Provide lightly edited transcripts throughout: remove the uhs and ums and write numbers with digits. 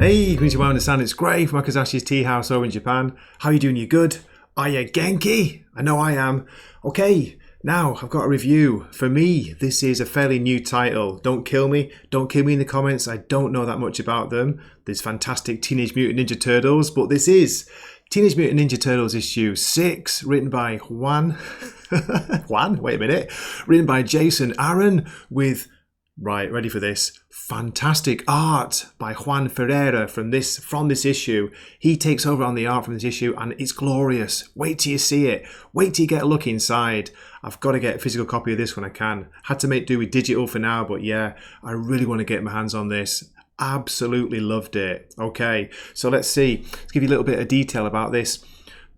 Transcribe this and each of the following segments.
Hey, konnichiwa, I understand it's Gray from Wakizashi's Teahouse over in Japan. How you doing? You good? Are you Genki? I know I am. Okay, now I've got a review. For me, this is a fairly new title. Don't kill me. Don't kill me in the comments. I don't know that much about them. There's fantastic Teenage Mutant Ninja Turtles, but this is Teenage Mutant Ninja Turtles issue 6, written by Juan. Wait a minute. Written by Jason Aaron with... Right, ready for this? Fantastic art by Juan Ferreyra from this issue. He takes over on the art from this issue and it's glorious. Wait till you see it. Wait till you get a look inside. I've got to get a physical copy of this when I can. Had to make do with digital for now, but yeah, I really want to get my hands on this. Absolutely loved it. Okay, so let's see. Let's give you a little bit of detail about this.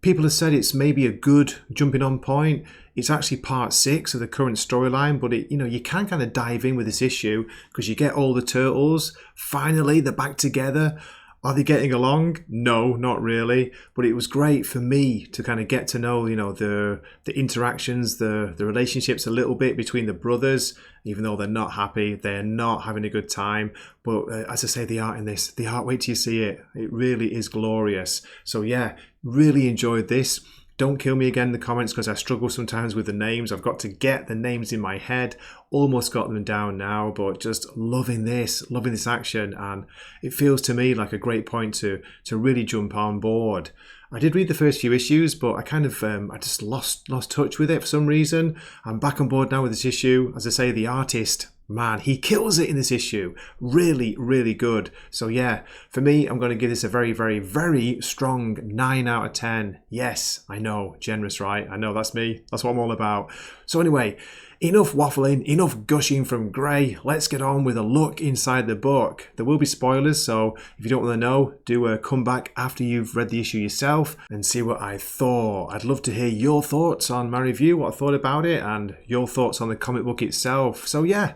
People have said it's maybe a good jumping on point. It's actually part 6 of the current storyline, but you can kind of dive in with this issue because you get all the turtles. Finally, they're back together. Are they getting along? No, not really. But it was great for me to kind of get to know, the interactions, the relationships a little bit between the brothers. Even though they're not happy, they're not having a good time. But as I say, the art in this, the art, wait till you see it. It really is glorious. So yeah, really enjoyed this. Don't kill me again in the comments because I struggle sometimes with the names. I've got to get the names in my head. Almost got them down now, but just loving this action. And it feels to me like a great point to really jump on board. I did read the first few issues, but I kind of, I just lost touch with it for some reason. I'm back on board now with this issue. As I say, the artist, man, he kills it in this issue. Really, really good. So yeah, for me, I'm going to give this a very, very, very strong 9 out of 10. Yes, I know, generous, right? I know, that's me. That's what I'm all about. So anyway, enough waffling, enough gushing from Gray. Let's get on with a look inside the book. There will be spoilers, so if you don't want to know, do come back after you've read the issue yourself and see what I thought. I'd love to hear your thoughts on my review, what I thought about it, and your thoughts on the comic book itself. So yeah,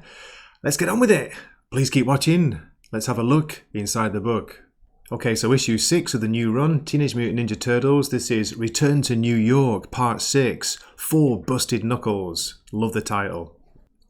let's get on with it. Please keep watching. Let's have a look inside the book. Okay, so issue 6 of the new run, Teenage Mutant Ninja Turtles. This is Return to New York, part 6, 4 Busted Knuckles. Love the title.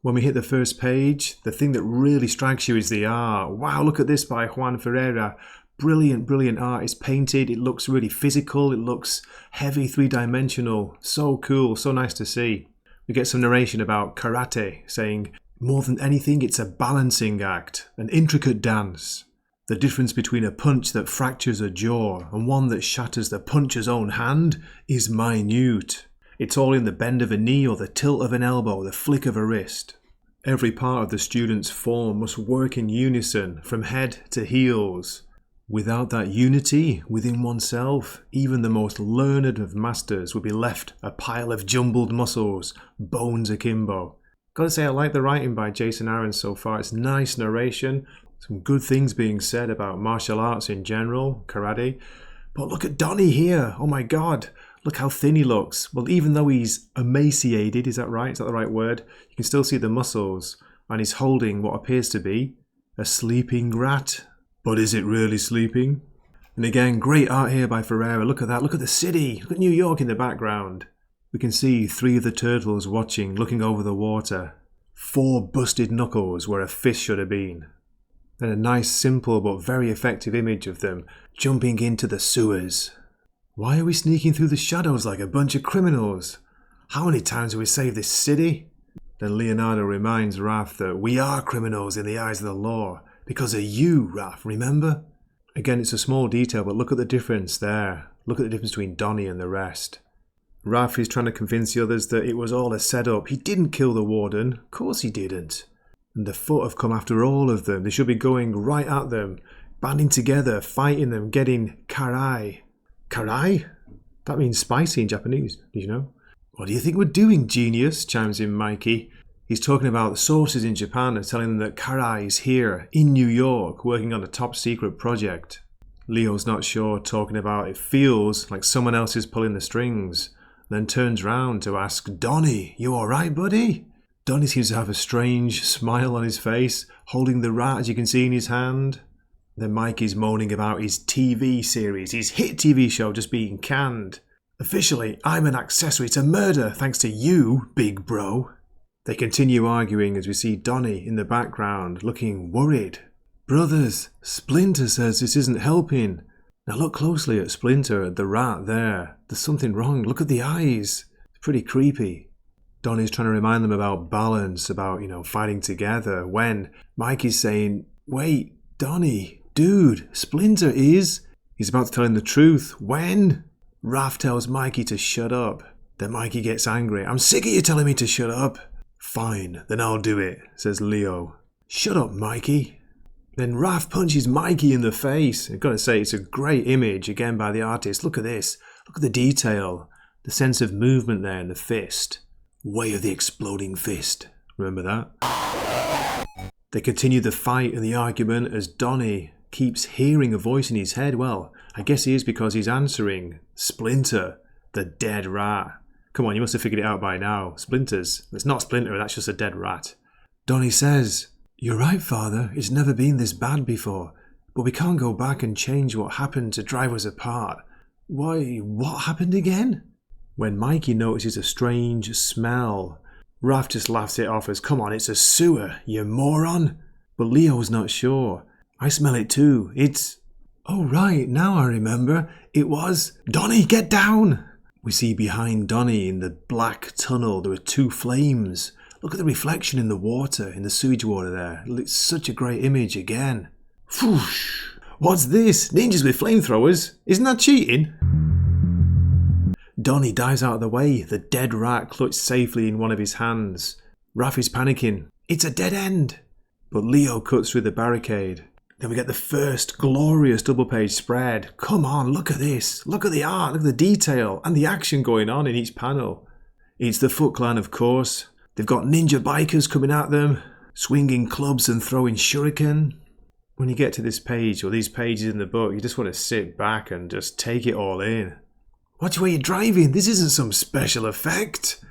When we hit the first page, the thing that really strikes you is the art. Wow, look at this by Juan Ferreyra. Brilliant, brilliant art. It's painted, it looks really physical, it looks heavy, 3-dimensional. So cool, so nice to see. We get some narration about karate, saying, more than anything, it's a balancing act, an intricate dance. The difference between a punch that fractures a jaw and one that shatters the puncher's own hand is minute. It's all in the bend of a knee or the tilt of an elbow, the flick of a wrist. Every part of the student's form must work in unison from head to heels. Without that unity within oneself, even the most learned of masters would be left a pile of jumbled muscles, bones akimbo. Gotta say, I like the writing by Jason Aaron so far. It's nice narration. Some good things being said about martial arts in general, karate. But look at Donnie here. Oh my god. Look how thin he looks. Well, even though he's emaciated, is that right? Is that the right word? You can still see the muscles. And he's holding what appears to be a sleeping rat. But is it really sleeping? And again, great art here by Ferreyra. Look at that. Look at the city. Look at New York in the background. We can see 3 of the turtles watching, looking over the water. 4 busted knuckles where a fist should have been. Then a nice, simple but very effective image of them jumping into the sewers. Why are we sneaking through the shadows like a bunch of criminals? How many times have we saved this city? Then Leonardo reminds Raph that we are criminals in the eyes of the law. Because of you, Raph, remember? Again, it's a small detail, but look at the difference there. Look at the difference between Donnie and the rest. Raph is trying to convince the others that it was all a setup. He didn't kill the warden. Of course he didn't. And the Foot have come after all of them. They should be going right at them, banding together, fighting them, getting karai. Karai? That means spicy in Japanese, did you know? What do you think we're doing, genius? Chimes in Mikey. He's talking about the sources in Japan and telling them that Karai is here, in New York, working on a top secret project. Leo's not sure, talking about it feels like someone else is pulling the strings. Then turns round to ask, Donnie, you alright, buddy? Donnie seems to have a strange smile on his face, holding the rat as you can see in his hand. Then Mikey's moaning about his TV series, his hit TV show just being canned. Officially, I'm an accessory to murder thanks to you, big bro. They continue arguing as we see Donnie in the background looking worried. Brothers, Splinter says this isn't helping. Now look closely at Splinter, the rat there. There's something wrong. Look at the eyes. It's pretty creepy. Donnie's trying to remind them about balance, about, fighting together, when Mikey's saying, wait, Donnie, dude, Splinter is... He's about to tell him the truth. When? Raph tells Mikey to shut up. Then Mikey gets angry. I'm sick of you telling me to shut up. Fine, then I'll do it, says Leo. Shut up, Mikey. Then Raph punches Mikey in the face. I've got to say, it's a great image, again, by the artist. Look at this. Look at the detail. The sense of movement there in the fist. Way of the exploding fist. Remember that? They continue the fight and the argument as Donnie keeps hearing a voice in his head. Well, I guess he is because he's answering Splinter, the dead rat. Come on, you must have figured it out by now. Splinters. It's not Splinter, that's just a dead rat. Donnie says, you're right, Father. It's never been this bad before. But we can't go back and change what happened to drive us apart. Why, what happened again? When Mikey notices a strange smell, Raph just laughs it off as, come on, it's a sewer, you moron. But Leo's not sure. I smell it too. It's... Oh right, now I remember. It was... Donnie, get down! We see behind Donnie in the black tunnel there are two flames. Look at the reflection in the water, in the sewage water there. It's such a great image again. Whoosh! What's this? Ninjas with flamethrowers? Isn't that cheating? Donnie dives out of the way, the dead rat clutched safely in one of his hands. Raph is panicking. It's a dead end! But Leo cuts through the barricade. Then we get the first glorious double-page spread. Come on, look at this. Look at the art, look at the detail, and the action going on in each panel. It's the Foot Clan, of course. They've got ninja bikers coming at them, swinging clubs and throwing shuriken. When you get to this page, or these pages in the book, you just want to sit back and just take it all in. Watch where you're driving. This isn't some special effect.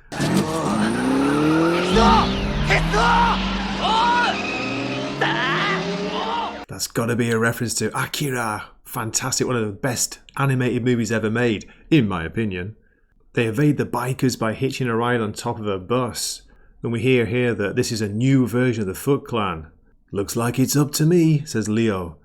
That's got to be a reference to Akira. Fantastic, one of the best animated movies ever made, in my opinion. They evade the bikers by hitching a ride on top of a bus. And we hear here that this is a new version of the Foot Clan. Looks like it's up to me, says Leo.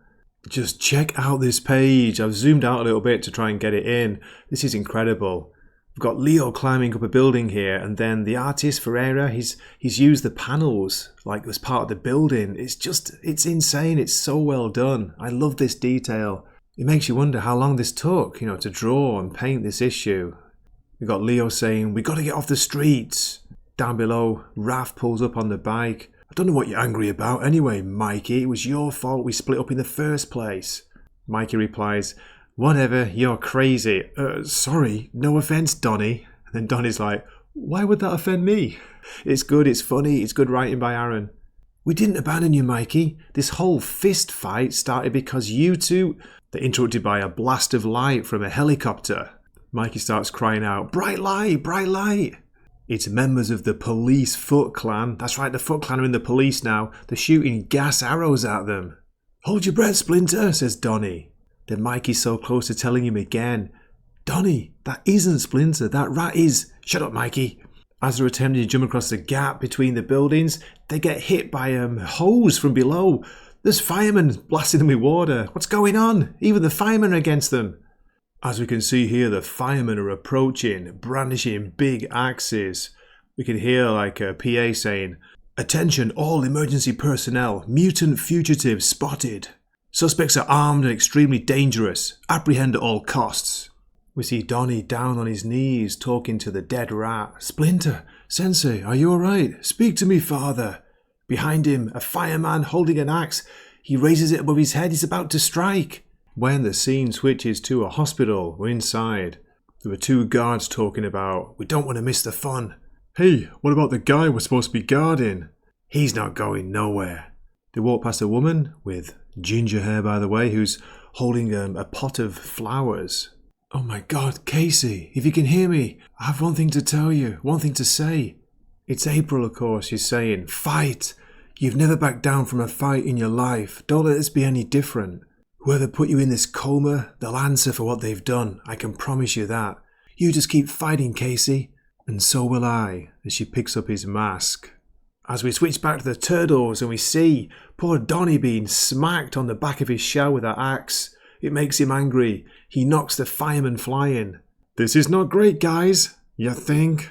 Just check out this page. I've zoomed out a little bit to try and get it in. This is incredible. We've got Leo climbing up a building here, and then the artist Ferreyra, he's used the panels like as part of the building. It's insane. It's so well done. I love this detail. It makes you wonder how long this took, to draw and paint this issue. We've got Leo saying, we got to get off the streets. Down below, Raph pulls up on the bike. I don't know what you're angry about anyway, Mikey. It was your fault we split up in the first place. Mikey replies, whatever, you're crazy. Sorry, no offence, Donnie. And then Donnie's like, why would that offend me? It's good, it's funny, it's good writing by Aaron. We didn't abandon you, Mikey. This whole fist fight started because you two... They're interrupted by a blast of light from a helicopter. Mikey starts crying out, bright light, bright light. It's members of the police Foot Clan. That's right, the Foot Clan are in the police now. They're shooting gas arrows at them. Hold your breath, Splinter, says Donnie. Then Mikey's so close to telling him again, Donnie, that isn't Splinter, that rat is... Shut up, Mikey. As they're attempting to jump across the gap between the buildings, they get hit by a hose from below. There's firemen blasting them with water. What's going on? Even the firemen are against them. As we can see here, the firemen are approaching, brandishing big axes. We can hear like a PA saying, attention all emergency personnel, mutant fugitives spotted. Suspects are armed and extremely dangerous. Apprehend at all costs. We see Donnie down on his knees talking to the dead rat. Splinter, Sensei, are you alright? Speak to me, father. Behind him, a fireman holding an axe. He raises it above his head. He's about to strike. When the scene switches to a hospital, we're inside. There were two guards talking about, we don't want to miss the fun. Hey, what about the guy we're supposed to be guarding? He's not going nowhere. They walk past a woman, with ginger hair by the way, who's holding a pot of flowers. Oh my God, Casey, if you can hear me, I have one thing to tell you, one thing to say. It's April, of course, she's saying, fight. You've never backed down from a fight in your life. Don't let this be any different. Whoever put you in this coma, they'll answer for what they've done. I can promise you that. You just keep fighting, Casey. And so will I, as she picks up his mask. As we switch back to the turtles and we see poor Donnie being smacked on the back of his shell with that axe. It makes him angry. He knocks the fireman flying. This is not great, guys. You think?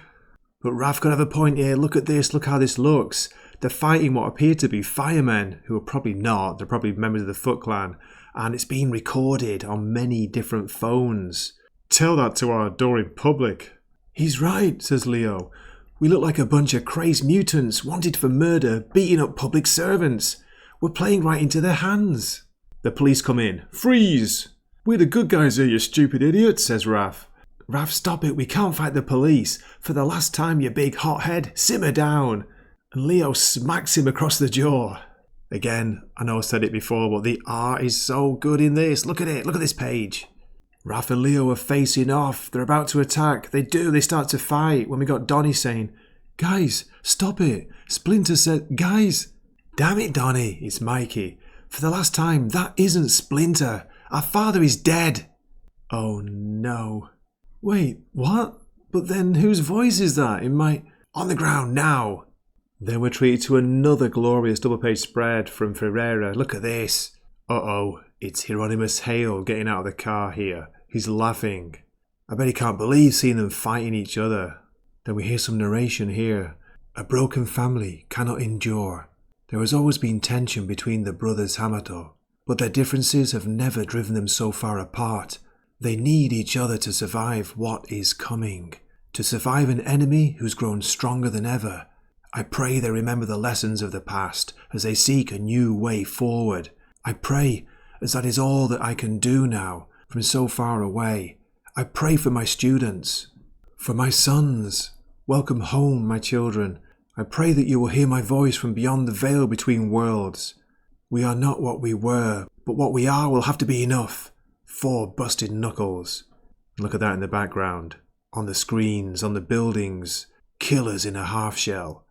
But Raph could have a point here. Look at this. Look how this looks. They're fighting what appear to be firemen, who are probably not. They're probably members of the Foot Clan. And it's being recorded on many different phones. Tell that to our adoring public. He's right, says Leo. We look like a bunch of crazed mutants wanted for murder, beating up public servants. We're playing right into their hands. The police come in. Freeze! We're the good guys here, you stupid idiot, says Raph. Raph, stop it. We can't fight the police. For the last time, you big hothead. Simmer down. And Leo smacks him across the jaw. Again, I know I said it before, but the art is so good in this. Look at it. Look at this page. Raph and Leo are facing off. They're about to attack. They start to fight when we got Donnie saying, Guys, stop it. Splinter said, Guys. Damn it, Donnie, it's Mikey. For the last time, that isn't Splinter. Our father is dead. Oh no. Wait, what? But then whose voice is that in my... On the ground now. Then we're treated to another glorious double-page spread from Ferreyra. Look at this. Uh-oh, it's Hieronymus Hale getting out of the car here. He's laughing. I bet he can't believe seeing them fighting each other. Then we hear some narration here. A broken family cannot endure. There has always been tension between the brothers Hamato, but their differences have never driven them so far apart. They need each other to survive what is coming, to survive an enemy who's grown stronger than ever. I pray they remember the lessons of the past as they seek a new way forward. I pray, as that is all that I can do now, from so far away. I pray for my students, for my sons. Welcome home, my children. I pray that you will hear my voice from beyond the veil between worlds. We are not what we were, but what we are will have to be enough. 4 busted knuckles. Look at that in the background. On the screens, on the buildings. Killers in a half shell.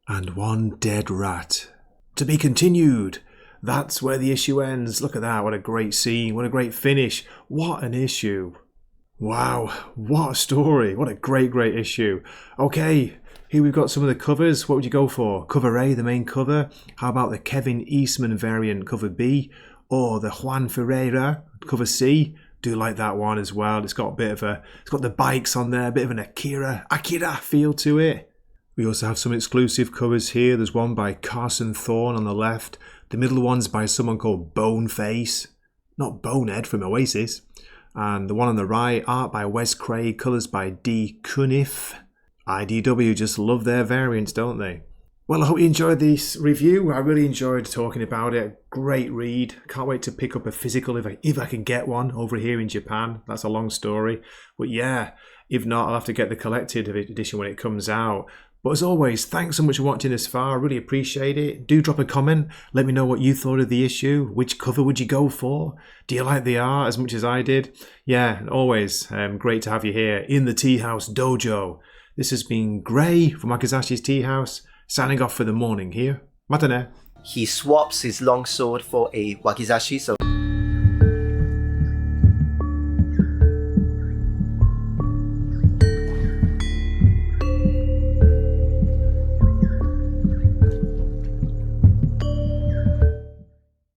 And 1 dead rat. To be continued. That's where the issue ends. Look at that. What a great scene. What a great finish. What an issue. Wow. What a story. What a great, great issue. Okay. Here we've got some of the covers. What would you go for? Cover A, the main cover. How about the Kevin Eastman variant, cover B? Or the Juan Ferreyra, cover C? Do like that one as well. It's got a bit of it's got the bikes on there, a bit of an Akira feel to it. We also have some exclusive covers here. There's one by Carson Thorne on the left. The middle one's by someone called Boneface. Not Bonehead from Oasis. And the one on the right, art by Wes Craig, colours by D. Cunniff. IDW just love their variants, don't they? Well, I hope you enjoyed this review. I really enjoyed talking about it. Great read. Can't wait to pick up a physical if I can get one over here in Japan. That's a long story. But yeah, if not, I'll have to get the collected edition when it comes out. But as always, thanks so much for watching this far. I really appreciate it. Do drop a comment. Let me know what you thought of the issue. Which cover would you go for? Do you like the art as much as I did? Yeah, always great to have you here in the Teahouse Dojo. This has been Gray from Wakizashi's Teahouse, signing off for the morning here. Matane. He swaps his longsword for a Wakizashi, so